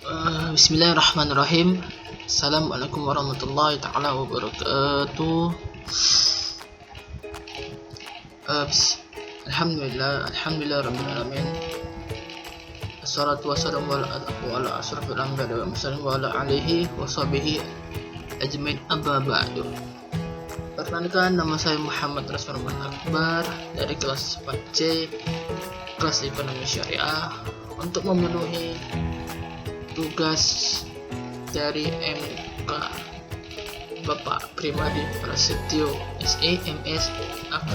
Bismillahirrahmanirrahim. Assalamualaikum warahmatullahi taala wabarakatuh. Alhamdulillah rabbil alamin. Assalatu wassalamu ala asyrafil anbiya'i wal mursalin wa ala alihi wa sahbihi ajmain, amma ba'du. Perkenalkan, nama saya Muhammad Rasman Akbar dari kelas 4C, kelas ekonomi syariah, untuk memenuhi tugas dari MK Bapak Primadi Prasetyo SE MS AK.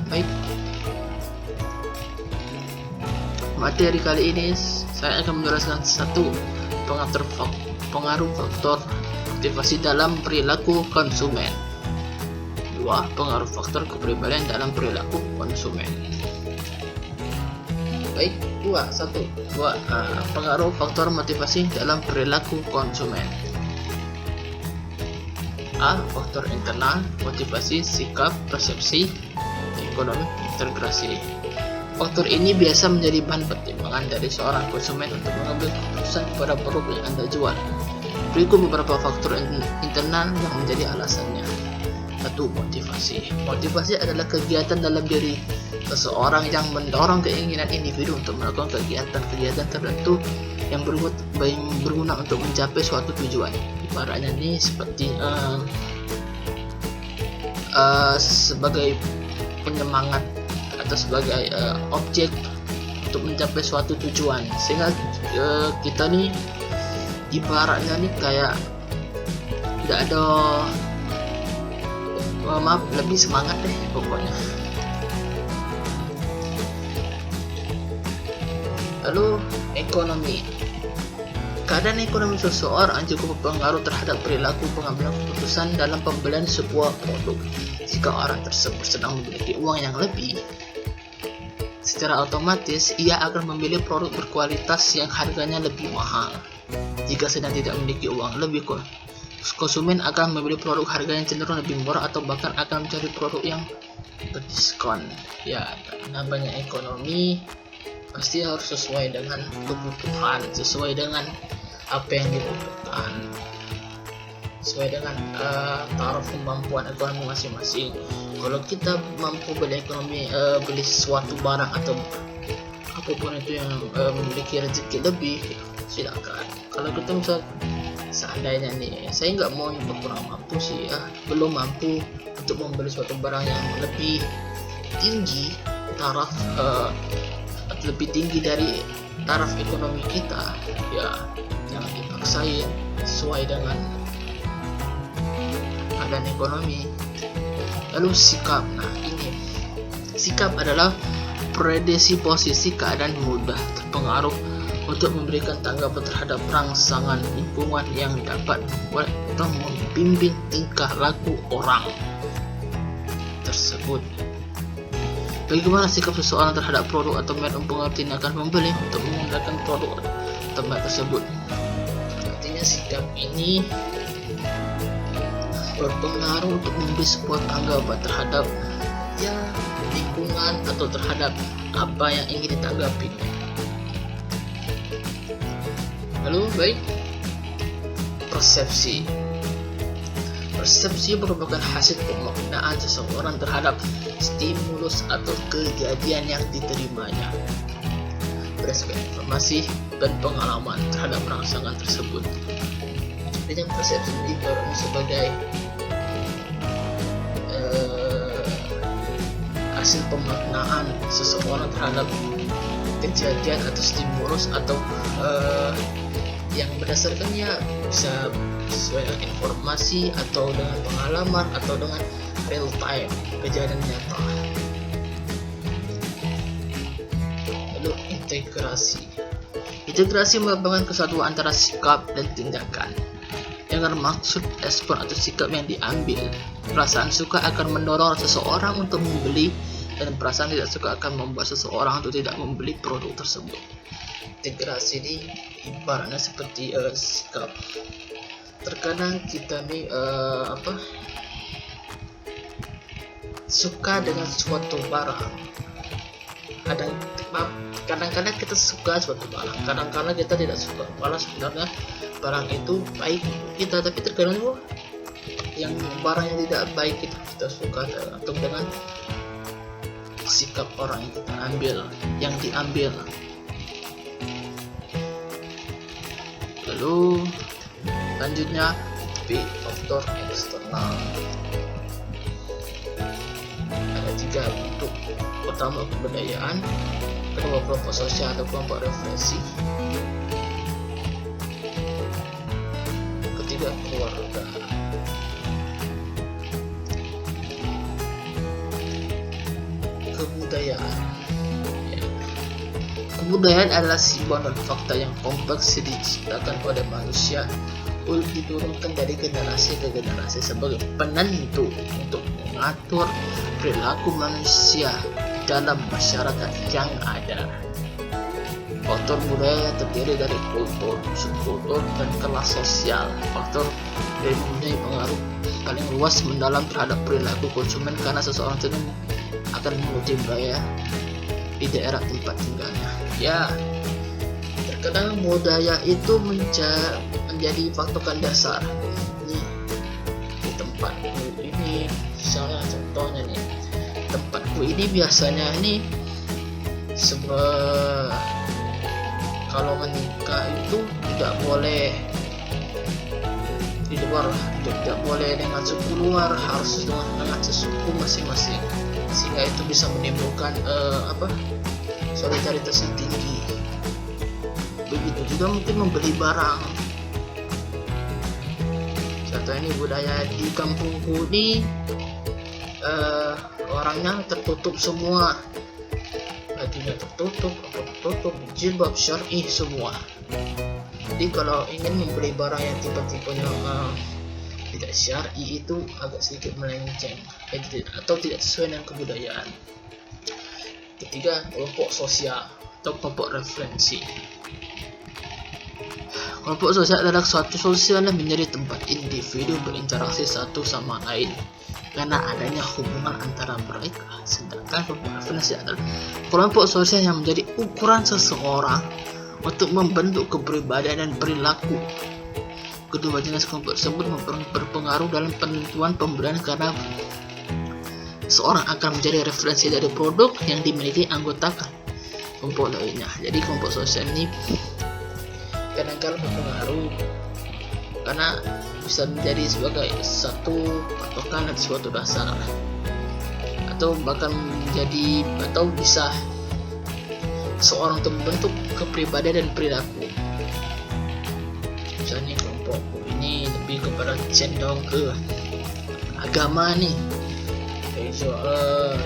Baik. Materi kali ini saya akan menjelaskan satu, pengaruh faktor motivasi dalam perilaku konsumen. Dua, pengaruh faktor kepribadian dalam perilaku konsumen. Baik, pengaruh faktor motivasi dalam perilaku konsumen. A. Faktor internal, motivasi, sikap, persepsi, ekonomi, integrasi. Faktor ini biasa menjadi bahan pertimbangan dari seorang konsumen untuk mengambil keputusan pada produk yang Anda jual. Berikut beberapa faktor internal yang menjadi alasannya. 1. Motivasi. Motivasi adalah kegiatan dalam diri seseorang yang mendorong keinginan individu untuk melakukan kegiatan tertentu yang berguna untuk mencapai suatu tujuan. Ibaratnya ini seperti sebagai penyemangat atau sebagai objek untuk mencapai suatu tujuan, sehingga kita nih ibaratnya nih kayak tidak ada lebih semangat deh pokoknya. Lalu ekonomi. Keadaan ekonomi seseorang cukup berpengaruh terhadap perilaku pengambilan keputusan dalam pembelian sebuah produk. Jika orang tersebut sedang memiliki uang yang lebih, secara otomatis ia akan memilih produk berkualitas yang harganya lebih mahal. Jika sedang tidak memiliki uang lebih, konsumen akan memilih produk harga yang cenderung lebih murah atau bahkan akan mencari produk yang berdiskon. Ya, namanya ekonomi pasti harus sesuai dengan kebutuhan, sesuai dengan apa yang dibutuhkan, sesuai dengan taraf kemampuan ekonomi masing-masing. Kalau kita mampu beli suatu barang atau apapun itu yang memiliki rezeki lebih, silakan. Kalau kita misal seandainya nih, saya nggak mau kurang mampu sih ya, belum mampu untuk membeli suatu barang yang lebih tinggi taraf lebih tinggi dari taraf ekonomi kita, ya jangan dipaksain, sesuai dengan keadaan ekonomi. Lalu sikap. Nah, ini sikap adalah predisposisi keadaan mudah terpengaruh untuk memberikan tanggapan terhadap rangsangan lingkungan yang dapat membuat atau membimbing tingkah laku orang tersebut. Bagaimana sikap seseorang terhadap produk atau merek mempengaruhi tindakan pembeli untuk menggunakan produk atau merek tersebut. Artinya sikap ini berpengaruh untuk memberi sebuah tanggapan terhadap lingkungan atau terhadap apa yang ingin ditanggapi. Lalu baik, persepsi. Persepsi merupakan hasil pemaknaan seseorang terhadap stimulus atau kejadian yang diterimanya berdasarkan informasi dan pengalaman terhadap rangsangan tersebut. Dengan persepsi diperoleh sebagai hasil pemaknaan seseorang terhadap kejadian atau stimulus atau yang berdasarkannya bisa sesuai dengan informasi atau dengan pengalaman atau dengan real time kejadian nyata. Lalu integrasi merupakan kesatuan antara sikap dan tindakan yang bermaksud respon atau sikap yang diambil. Perasaan suka akan mendorong seseorang untuk membeli dan perasaan tidak suka akan membuat seseorang untuk tidak membeli produk tersebut. Integrasi ini ibaratnya seperti sikap. Terkadang kita nih suka dengan suatu barang, kadang kadang-kadang kita suka suatu barang, kadang-kadang kita tidak suka, malah sebenarnya barang itu baik untuk kita, tapi terkadang yang barang yang tidak baik kita suka atau dengan sikap orang yang kita ambil, yang diambil. Lalu selanjutnya faktor eksternal. Ada 3 bentuk utama kebudayaan: kedua, kelompok sosial atau kelompok referensi; ketiga, keluarga. Kebudayaan, ya. Kebudayaan adalah simbol dan fakta yang kompleks yang diciptakan oleh manusia untuk diturunkan dari generasi ke generasi sebagai penentu untuk mengatur perilaku manusia dalam masyarakat yang ada. Faktor budaya terdiri dari kultur, subkultur, dan kelas sosial. Faktor dari mempunyai pengaruh paling luas mendalam terhadap perilaku konsumen karena seseorang cenderung akan mengikuti budaya di daerah tempat tinggalnya. Ya, terkadang budaya itu menjadi patokan dasar. Ini di tempatku ini, misalnya contohnya nih, tempatku ini biasanya ini kalau menikah itu tidak boleh di luar, tidak boleh dengan suku luar, harus dengan sesuku masing-masing, sehingga itu bisa menimbulkan solidaritas yang tinggi. Begitu juga mungkin membeli barang. Contoh ini budaya di kampungku ini, orangnya tertutup semua, bajunya tertutup, jilbab syar'i semua. Jadi kalau ingin membeli barang yang tipe-tipenya tidak syar'i itu agak sedikit melenceng atau tidak sesuai dengan kebudayaan. Ketiga, kelompok sosial atau kelompok referensi. Kelompok sosial adalah suatu sosial yang menjadi tempat individu berinteraksi satu sama lain karena adanya hubungan antara mereka. Sedangkan kelompok referensi adalah kelompok sosial yang menjadi ukuran seseorang untuk membentuk kepribadian dan perilaku. Kedua jenis kelompok tersebut berpengaruh dalam penentuan pembelian karena seorang akan menjadi referensi dari produk yang dimiliki anggota kelompok lainnya. Jadi kelompok sosial ini kadang-kadang berpengaruh karena bisa menjadi sebagai satu patokan dan suatu dasar, atau bahkan menjadi atau bisa seorang untuk membentuk kepribadian dan perilaku. Misalnya kelompokku ini lebih kepada cenderung ke agama nih,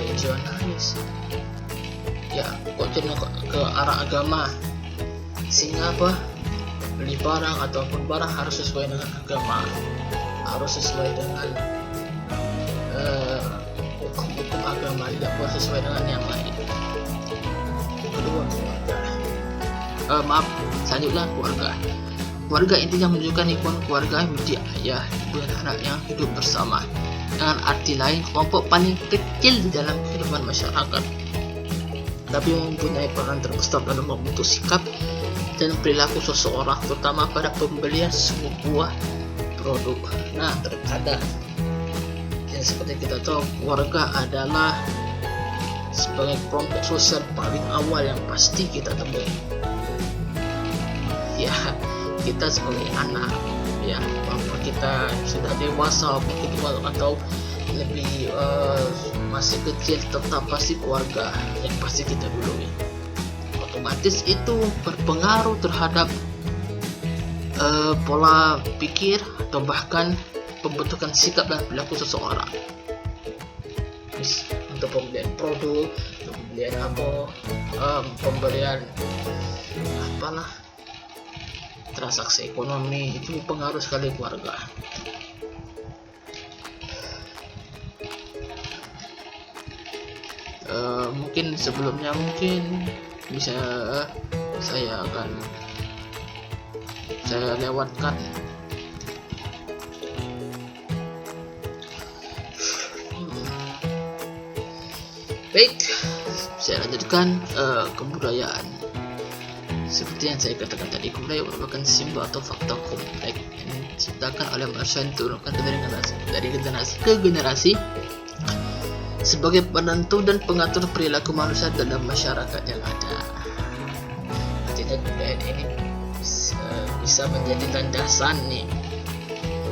religionalis. Ya, kok cenderung ke arah agama, sehingga beli barang ataupun barang harus sesuai dengan agama, harus sesuai dengan hukum agama, tidak boleh sesuai dengan yang lain. Kedua, keluarga. Selanjutnya keluarga intinya menunjukkan lingkungan keluarga menjadi ayah, ibu, dan anak yang hidup bersama. Dengan arti lain, kelompok paling kecil di dalam kehidupan masyarakat, tapi mempunyai peran terbesar dalam membentuk sikap dan perilaku seseorang, terutama pada pembelian sebuah produk. Nah, terkadang yang seperti kita tahu, keluarga adalah sebagai kelompok sosial paling awal yang pasti kita temui. Ya, kita sebagai anak, ya, walaupun kita sudah dewasa atau lebih masih kecil, tetap pasti keluarga yang pasti kita dului. Otomatis itu berpengaruh terhadap pola pikir atau bahkan pembentukan sikap dan perilaku seseorang. Untuk pembelian produk, pembelian transaksi ekonomi, itu pengaruh sekali keluarga. Mungkin sebelumnya bisa saya lewatkan. Baik, saya lanjutkan kebudayaan. Seperti yang saya katakan tadi, kebudayaan merupakan simbol atau faktor kompleks yang diciptakan oleh manusia yang diturunkan dari generasi ke generasi sebagai penentu dan pengatur perilaku manusia dalam masyarakat yang ada. Artinya kebudayaan ini bisa menjadi landasan nih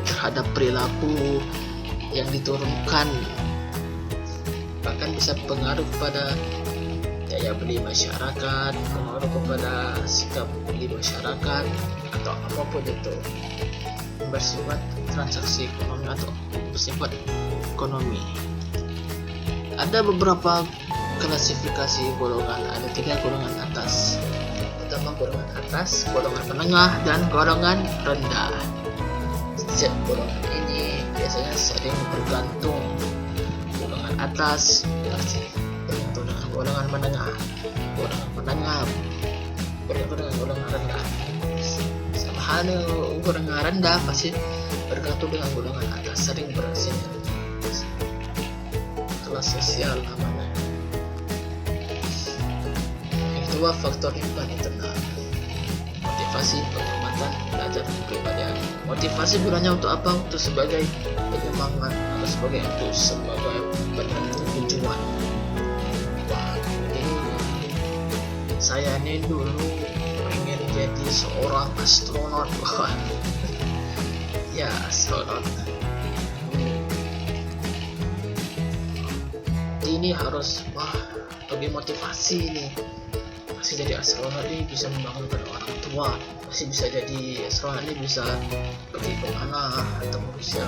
terhadap perilaku yang diturunkan, bahkan bisa pengaruh kepada daya beli masyarakat, pengaruh kepada sikap beli masyarakat atau apapun itu, bersifat transaksi ekonomi atau bersifat ekonomi. Ada beberapa klasifikasi golongan, ada 3 golongan atas. Pertama golongan atas, golongan menengah, dan golongan rendah. Setiap golongan ini biasanya sering bergantung. Golongan atas pasti bergantung dengan golongan menengah, golongan bergantung dengan golongan rendah. Sama halnya golongan rendah pasti bergantung dengan golongan atas, sering bersinergi. Kelas sosial amanah. Yang kedua, faktor lingkungan internal. Motivasi, pengamatan, belajar, kepribadian. Motivasi gunanya untuk apa? Untuk sebagai penyemangat atau sebagai penentu tujuan. Wah, saya ini dulu pengen jadi seorang astronot. Ya, astronot. Ini harus lebih motivasi nih. Masih jadi astronot ini bisa membangunkan orang tua, masih bisa jadi astronot ini bisa pergi kemana atau bisa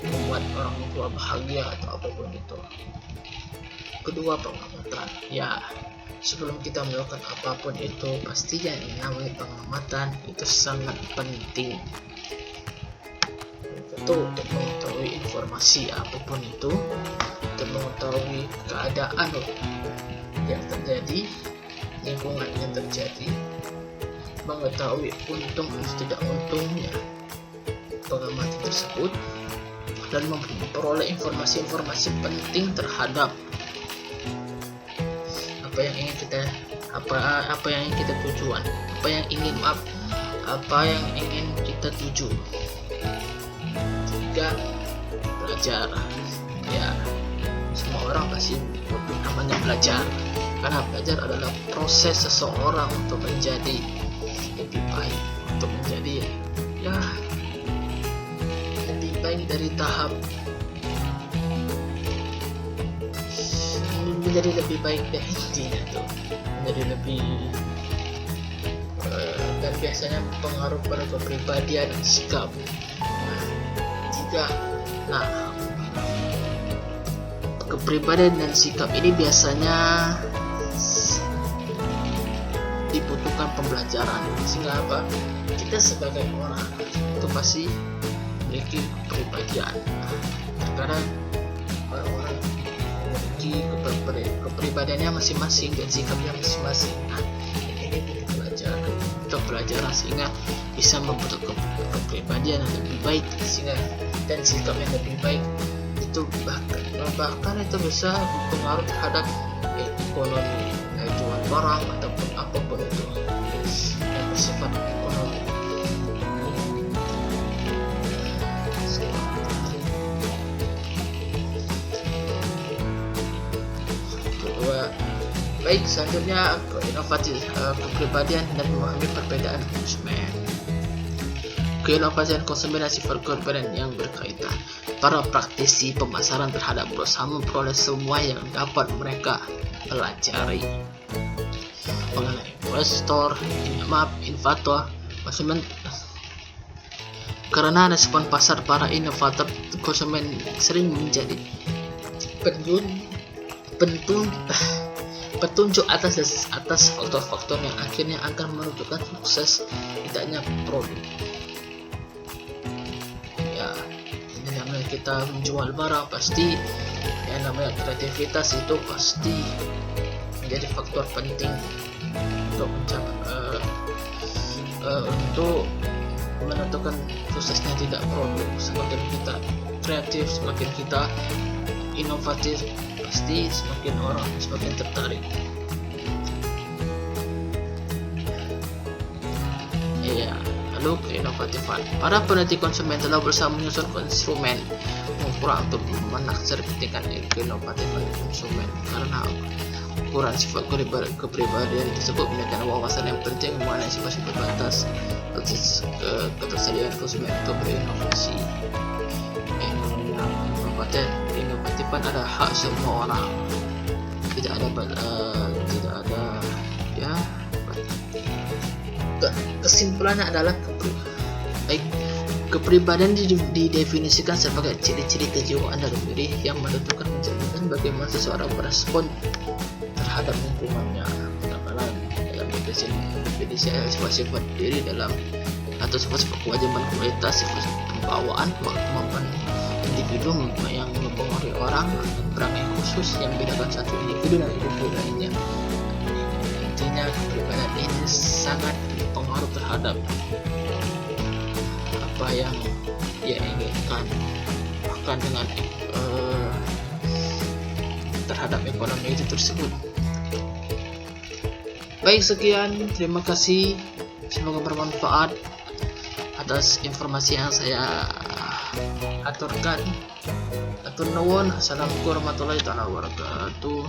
membuat orang tua bahagia atau apapun itu. Kedua, pengamatan. Ya, sebelum kita melakukan apapun itu, pastinya yang namanya pengamatan itu sangat penting. Tentu untuk mengetahui informasi apapun itu, untuk mengetahui keadaan yang terjadi, lingkungan yang terjadi, mengetahui untung atau tidak untungnya pengamatan tersebut, dan memperoleh informasi-informasi penting terhadap apa yang ingin kita tujuan, apa yang ingin kita tuju. Tiga, belajar. Ya, semua orang pasti butuh namanya belajar, karena belajar adalah proses seseorang untuk menjadi lebih baik, untuk menjadi lebih baik dari tahap menjadi lebih baik dari intinya tuh, menjadi lebih dan biasanya pengaruh pada kepribadian dan sikap. Kepribadian dan sikap ini biasanya dibutuhkan pembelajaran, sehingga kita sebagai orang itu pasti memiliki kepribadian. Terkadang orang-orang memiliki kepribadiannya masing-masing dan sikapnya masing-masing. Ini untuk belajar sehingga bisa membentuk kepribadian yang lebih baik, sehingga dan sikap yang lebih baik itu bahkan itu bisa berpengaruh terhadap ekonomi, jual barang ataupun apapun itu yang bersifat ekonomi. Baik, selanjutnya inovatif kepribadian dan memahami perbedaan konsumen. Keinovasian konsumen dan sifat kepribadian yang berkaitan. Para praktisi pemasaran terhadap berusaha memperoleh semua yang dapat mereka pelajari mengenai inovator, konsumen. Karena respon pasar para inovator konsumen sering menjadi petunjuk atas faktor-faktor yang akhirnya akan menentukan sukses tidaknya produk. Ya, ini namanya kita menjual barang, pasti yang namanya kreativitas itu pasti menjadi faktor penting untuk untuk menentukan suksesnya tidak produk. Semakin kita kreatif, semakin kita inovatif, pasti semakin orang semakin tertarik. Iya, lalu keinovatifan. Para peneliti konsumen telah berusaha menyusun konsumen mengukur untuk menaksir kepentingan keinovatifan konsumen karena ukuran sifat kepribadian tersebut menekan wawasan yang penting mengenai sifat-sifat batas ketersediaan konsumen untuk berinovasi. Inovatifan adalah hak semua orang. Tidak ada ya. Kesimpulannya adalah kepribadian didefinisikan sebagai ciri-ciri kejiwaan dalam diri yang menentukan mencerminkan bagaimana seseorang merespon terhadap lingkungannya. Katakanlah dalam definisi sifat-sifat diri dalam atau sifat-sifat kewajiban kualitas, sifat pembawaan, kemampuan individu yang mempengaruhi orang dan perangai khusus yang membedakan satu individu dari individu lainnya. Intinya kepribadian ini sangat berpengaruh terhadap apa yang dia inginkan, bahkan dengan terhadap ekonomi itu tersebut. Baik, sekian, terima kasih, semoga bermanfaat atas informasi yang saya aturkan. Atur nuwun. Assalamualaikum warahmatullahi wabarakatuh.